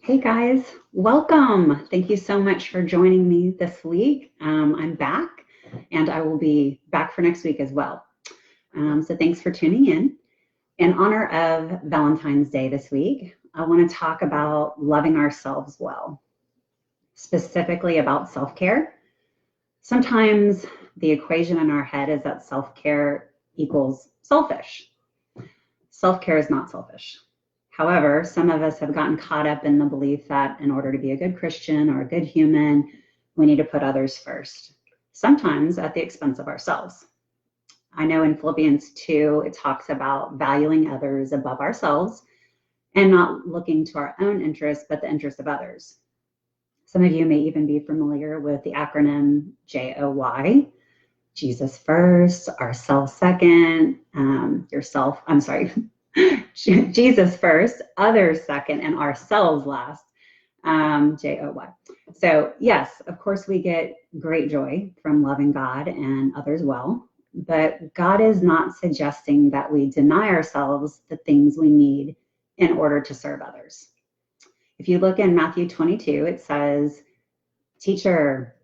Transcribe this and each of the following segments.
Hey guys, welcome. Thank you so much for joining me this week. I'm back and I will be back for next week as well. So thanks for tuning in. In honor of Valentine's Day this week, I want to talk about loving ourselves well, specifically about self-care. Sometimes the equation in our head is that self-care equals selfish. Self-care is not selfish. However, some of us have gotten caught up in the belief that in order to be a good Christian or a good human, we need to put others first, sometimes at the expense of ourselves. I know in Philippians 2, it talks about valuing others above ourselves and not looking to our own interests, but the interests of others. Some of you may even be familiar with the acronym JOY, Jesus first, ourselves second, Jesus first, others second, and ourselves last, JOY. So yes, of course we get great joy from loving God and others well, but God is not suggesting that we deny ourselves the things we need in order to serve others. If you look in Matthew 22, it says, "Teacher,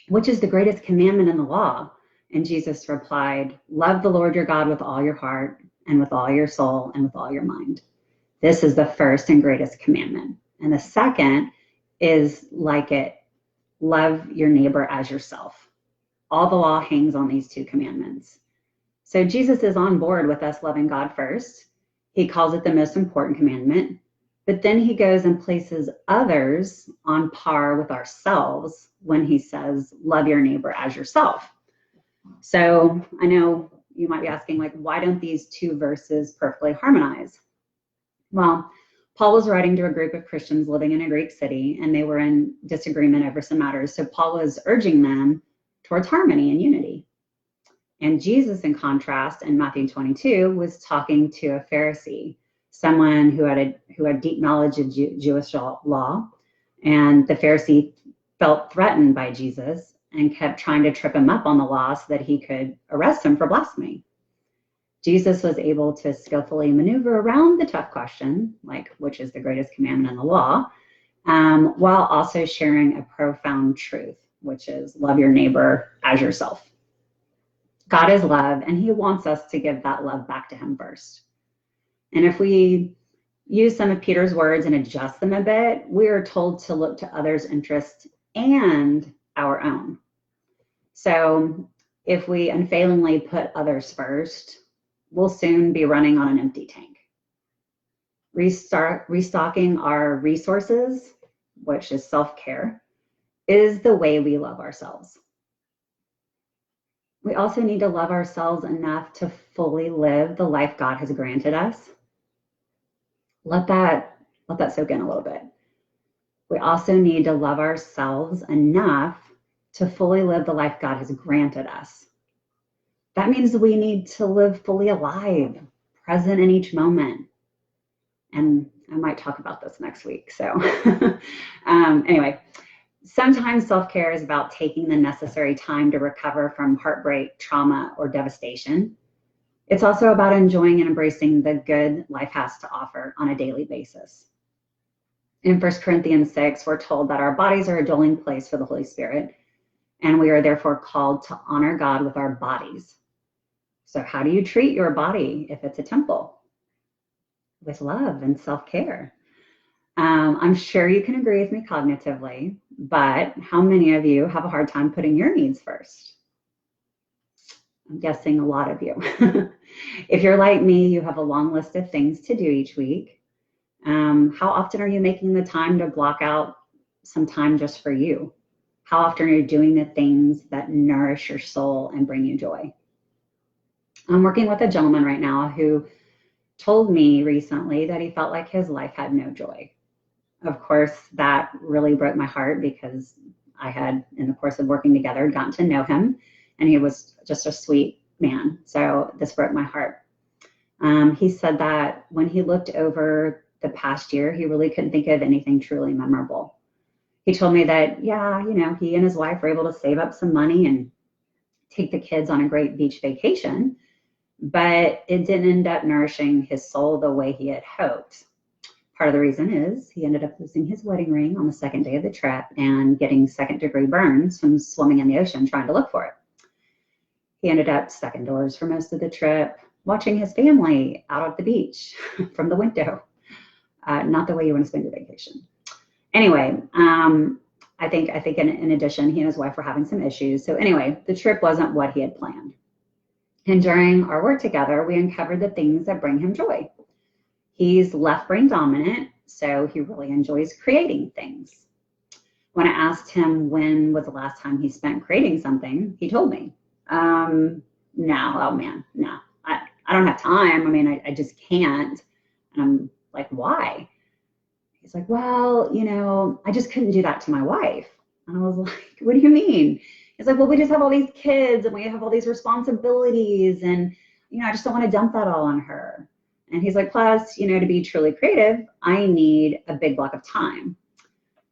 which is the greatest commandment in the law?" And Jesus replied, "Love the Lord your God with all your heart and with all your soul and with all your mind. This is the first and greatest commandment. And the second is like it, love your neighbor as yourself." All the law hangs on these two commandments. So Jesus is on board with us loving God first. He calls it the most important commandment, but then he goes and places others on par with ourselves when he says, love your neighbor as yourself. So I know you might be asking, like, why don't these two verses perfectly harmonize? Well, Paul was writing to a group of Christians living in a Greek city, and they were in disagreement over some matters. So Paul was urging them towards harmony and unity. And Jesus, in contrast, in Matthew 22, was talking to a Pharisee, someone who had deep knowledge of Jewish law. And the Pharisee felt threatened by Jesus and kept trying to trip him up on the law so that he could arrest him for blasphemy. Jesus was able to skillfully maneuver around the tough question, like which is the greatest commandment in the law, while also sharing a profound truth, which is love your neighbor as yourself. God is love, and he wants us to give that love back to him first. And if we use some of Peter's words and adjust them a bit, we are told to look to others' interests and our own. So if we unfailingly put others first, we'll soon be running on an empty tank. Restocking our resources, which is self-care, is the way we love ourselves. We also need to love ourselves enough to fully live the life God has granted us. Let that soak in a little bit. We also need to love ourselves enough to fully live the life God has granted us. That means we need to live fully alive, present in each moment. And I might talk about this next week. So anyway, sometimes self-care is about taking the necessary time to recover from heartbreak, trauma, or devastation. It's also about enjoying and embracing the good life has to offer on a daily basis. In 1 Corinthians 6, we're told that our bodies are a dwelling place for the Holy Spirit, and we are therefore called to honor God with our bodies. So how do you treat your body if it's a temple? With love and self-care. I'm sure you can agree with me cognitively, but how many of you have a hard time putting your needs first? I'm guessing a lot of you. If you're like me, you have a long list of things to do each week. How often are you making the time to block out some time just for you? How often are you doing the things that nourish your soul and bring you joy? I'm working with a gentleman right now who told me recently that he felt like his life had no joy. Of course, that really broke my heart because I had, in the course of working together, gotten to know him, and he was just a sweet man. So this broke my heart. He said that when he looked over the past year, he really couldn't think of anything truly memorable. He told me that, yeah, he and his wife were able to save up some money and take the kids on a great beach vacation, but it didn't end up nourishing his soul the way he had hoped. Part of the reason is he ended up losing his wedding ring on the second day of the trip and getting second-degree burns from swimming in the ocean trying to look for it. He ended up stuck indoors for most of the trip, watching his family out at the beach from the window. Not the way you want to spend your vacation. Anyway, I think in addition, he and his wife were having some issues. So anyway, the trip wasn't what he had planned. And during our work together, we uncovered the things that bring him joy. He's left brain dominant, so he really enjoys creating things. When I asked him when was the last time he spent creating something, he told me, no, oh man, no, I don't have time. I mean, I just can't. And I'm like, why? He's like, well, you know, I just couldn't do that to my wife. And I was like, what do you mean? He's like, well, we just have all these kids and we have all these responsibilities and, you know, I just don't want to dump that all on her. And he's like, plus, you know, to be truly creative, I need a big block of time.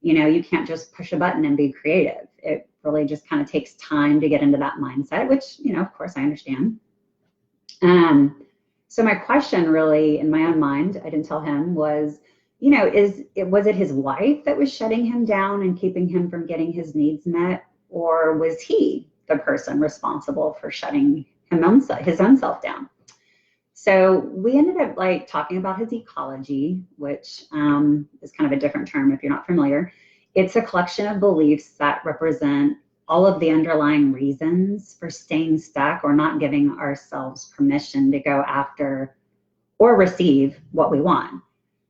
You know, you can't just push a button and be creative. It really just kind of takes time to get into that mindset, which, you know, of course I understand. So my question really in my own mind, I didn't tell him, was, you know, was it his wife that was shutting him down and keeping him from getting his needs met? Or was he the person responsible for shutting his own self down? So we ended up like talking about his ecology, which is kind of a different term if you're not familiar. It's a collection of beliefs that represent all of the underlying reasons for staying stuck or not giving ourselves permission to go after or receive what we want.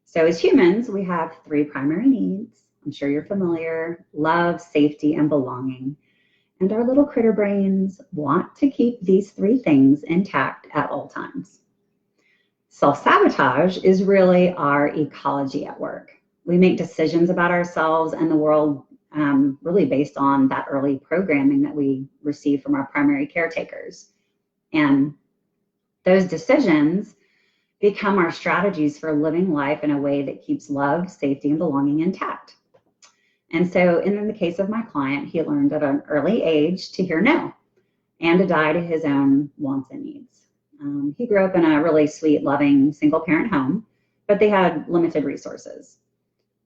So as humans, we have 3 primary needs. I'm sure you're familiar: love, safety, and belonging. And our little critter brains want to keep these 3 things intact at all times. Self-sabotage is really our ecology at work. We make decisions about ourselves and the world really based on that early programming that we receive from our primary caretakers. And those decisions become our strategies for living life in a way that keeps love, safety, and belonging intact. And so in the case of my client, he learned at an early age to hear no and to die to his own wants and needs. He grew up in a really sweet, loving, single-parent home, but they had limited resources.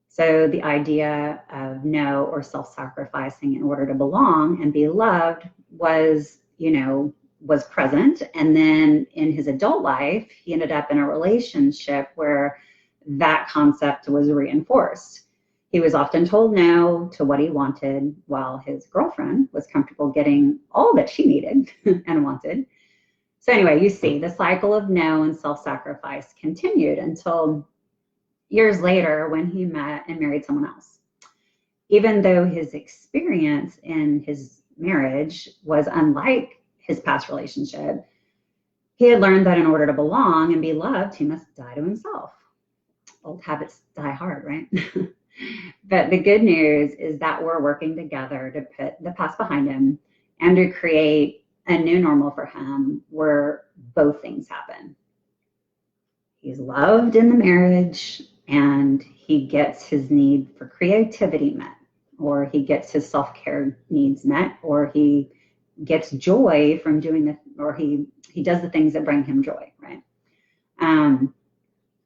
So the idea of no or self-sacrificing in order to belong and be loved was, you know, was present. And then in his adult life, he ended up in a relationship where that concept was reinforced. He was often told no to what he wanted, while his girlfriend was comfortable getting all that she needed and wanted. So anyway, you see the cycle of no and self-sacrifice continued until years later when he met and married someone else. Even though his experience in his marriage was unlike his past relationship, he had learned that in order to belong and be loved, he must die to himself. Old habits die hard, right? But the good news is that we're working together to put the past behind him and to create a new normal for him where both things happen. He's loved in the marriage and he gets his need for creativity met, or he gets his self-care needs met, or he gets joy from doing or he does the things that bring him joy, right?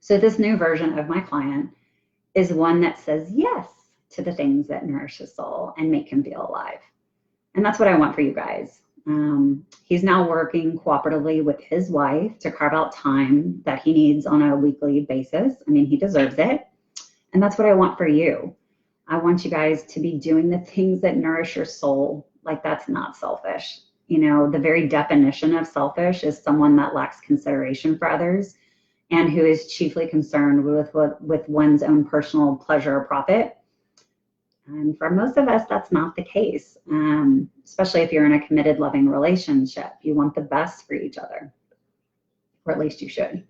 So this new version of my client is one that says yes to the things that nourish his soul and make him feel alive. And that's what I want for you guys. He's now working cooperatively with his wife to carve out time that he needs on a weekly basis. I mean, he deserves it. And that's what I want for you. I want you guys to be doing the things that nourish your soul. Like, that's not selfish. You know, the very definition of selfish is someone that lacks consideration for others and who is chiefly concerned with one's own personal pleasure or profit. And for most of us, that's not the case, especially if you're in a committed, loving relationship. You want the best for each other, or at least you should.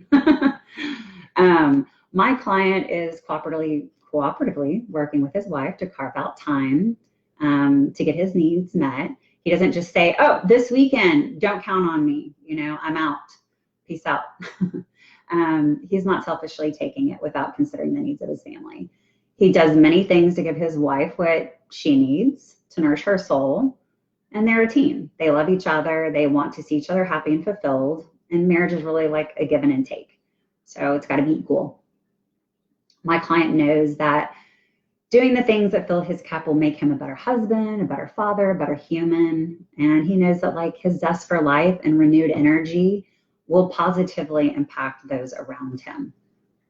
My client is cooperatively working with his wife to carve out time to get his needs met. He doesn't just say, oh, this weekend, don't count on me. You know, I'm out. Peace out. He's not selfishly taking it without considering the needs of his family. He does many things to give his wife what she needs to nourish her soul. And they're a team. They love each other. They want to see each other happy and fulfilled. And marriage is really like a give and take. So it's got to be equal. My client knows that doing the things that fill his cup will make him a better husband, a better father, a better human. And he knows that like his zest for life and renewed energy will positively impact those around him.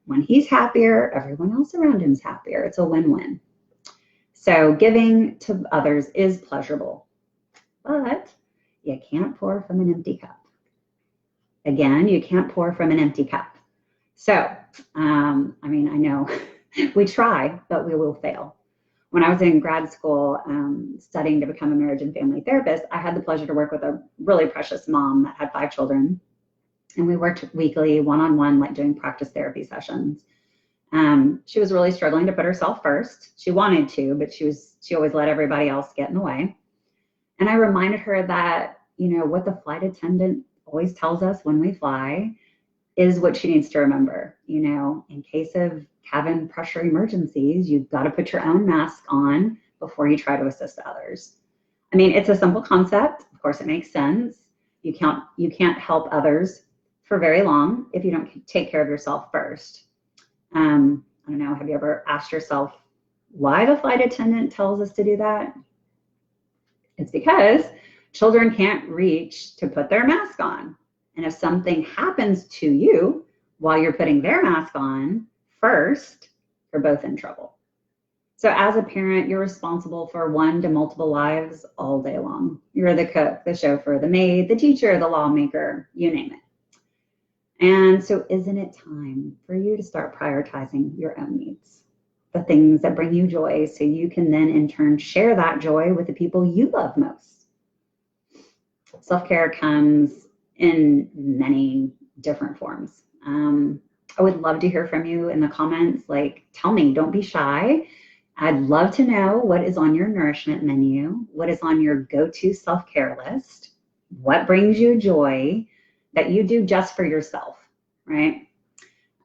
When he's happier, everyone else around him is happier. It's a win-win. So giving to others is pleasurable, but you can't pour from an empty cup. Again, you can't pour from an empty cup. So, I mean, I know we try, but we will fail. When I was in grad school studying to become a marriage and family therapist, I had the pleasure to work with a really precious mom that had 5 children. And we worked weekly, one-on-one, like doing practice therapy sessions. She was really struggling to put herself first. She wanted to, but she always let everybody else get in the way. And I reminded her that, you know, what the flight attendant always tells us when we fly is what she needs to remember. You know, in case of cabin pressure emergencies, you've got to put your own mask on before you try to assist others. I mean, it's a simple concept. Of course, it makes sense. You can't help others for very long if you don't take care of yourself first. I don't know, have you ever asked yourself why the flight attendant tells us to do that? It's because children can't reach to put their mask on. And if something happens to you while you're putting their mask on first, you're both in trouble. So as a parent, you're responsible for 1 to multiple lives all day long. You're the cook, the chauffeur, the maid, the teacher, the lawmaker, you name it. And so isn't it time for you to start prioritizing your own needs, the things that bring you joy, so you can then in turn share that joy with the people you love most? Self-care comes in many different forms. I would love to hear from you in the comments. Like, tell me, don't be shy. I'd love to know what is on your nourishment menu, what is on your go-to self-care list, what brings you joy that you do just for yourself, right?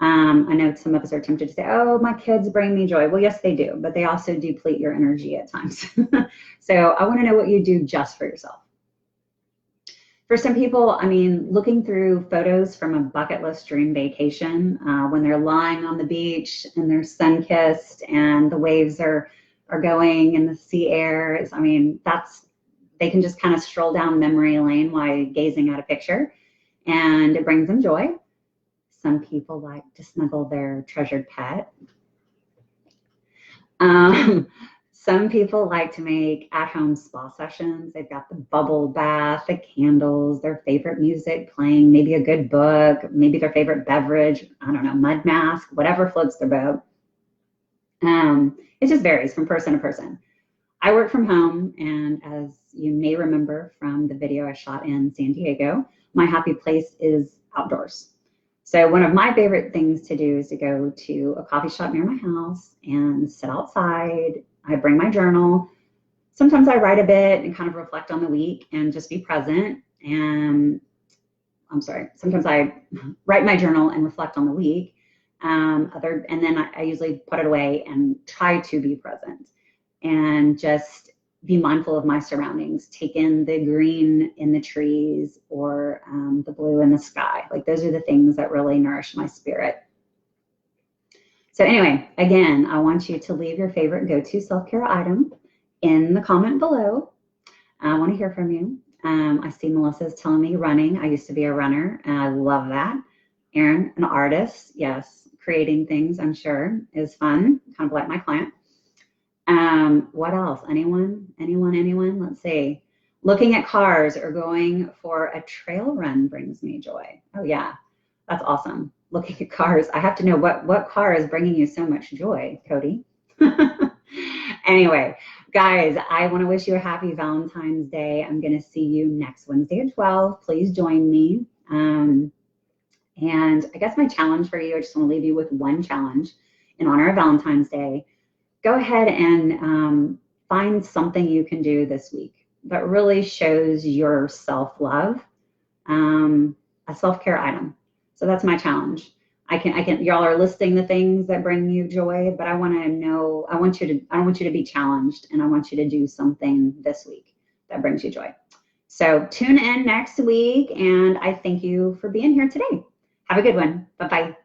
I know some of us are tempted to say, oh, my kids bring me joy. Well, yes, they do, but they also deplete your energy at times. So I want to know what you do just for yourself. For some people, I mean, looking through photos from a bucket list dream vacation, when they're lying on the beach and they're sun-kissed and the waves are going and the sea air is, I mean, they can just kind of stroll down memory lane while gazing at a picture, and it brings them joy. Some people like to snuggle their treasured pet. Some people like to make at-home spa sessions. They've got the bubble bath, the candles, their favorite music playing, maybe a good book, maybe their favorite beverage, I don't know, mud mask, whatever floats their boat. It just varies from person to person. I work from home, and as you may remember from the video I shot in San Diego, my happy place is outdoors. So one of my favorite things to do is to go to a coffee shop near my house and sit outside. I bring my journal. Sometimes I write a bit and kind of reflect on the week and just be present. And sometimes I write my journal and reflect on the week. And then I usually put it away and try to be present and just be mindful of my surroundings. Take in the green in the trees or the blue in the sky. Like, those are the things that really nourish my spirit. So anyway, again, I want you to leave your favorite go-to self-care item in the comment below. I want to hear from you. I see Melissa's telling me running. I used to be a runner, and I love that. Erin, an artist. Yes, creating things, I'm sure, is fun, kind of like my client. What else? Anyone? Let's see. Looking at cars or going for a trail run brings me joy. Oh yeah, that's awesome. Looking at cars. I have to know what car is bringing you so much joy, Cody. Anyway, guys, I want to wish you a happy Valentine's Day. I'm going to see you next Wednesday at 12. Please join me. And I guess my challenge for you, I just want to leave you with one challenge in honor of Valentine's Day. Go ahead and find something you can do this week that really shows your self-love, a self-care item. So that's my challenge. Y'all are listing the things that bring you joy, but I want you to be challenged, and I want you to do something this week that brings you joy. So tune in next week, and I thank you for being here today. Have a good one. Bye-bye.